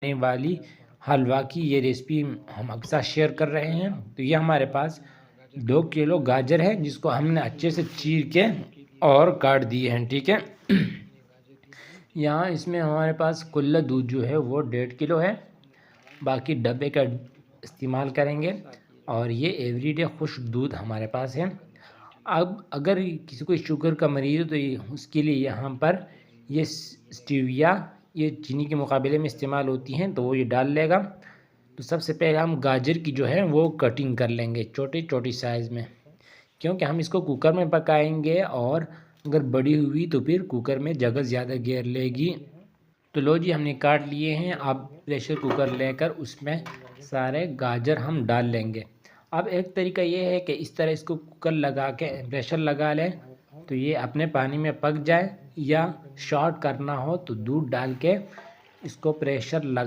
आने वाली हलवा की ये रेसिपी हम आपके साथ शेयर कर रहे हैं। तो ये हमारे पास 2 किलो गाजर है जिसको हमने अच्छे से चीर के और काट दिए हैं, ठीक है। यहाँ इसमें हमारे पास कुल्ला दूध जो है वो 1.5 किलो है, बाकी डब्बे का इस्तेमाल करेंगे और ये एवरीडे खुश्क दूध हमारे पास है। अब अगर किसी को शुगर का मरीज़ हो तो उसके लिए यहाँ पर ये स्टीविया ये चीनी के मुकाबले में इस्तेमाल होती हैं, तो वो ये डाल लेगा। तो सबसे पहले हम गाजर की जो है वो कटिंग कर लेंगे छोटी छोटी साइज़ में, क्योंकि हम इसको कुकर में पकाएंगे और अगर बड़ी हुई तो फिर कुकर में जगह ज़्यादा घेर लेगी। तो लो जी, हमने काट लिए हैं। अब प्रेशर कुकर लेकर उसमें सारे गाजर हम डाल लेंगे। अब एक तरीका ये है कि इस तरह इसको कुकर लगा के प्रेशर लगा लें तो ये अपने पानी में पक जाए, या शॉर्ट करना हो तो दूध डाल के इसको प्रेशर लगा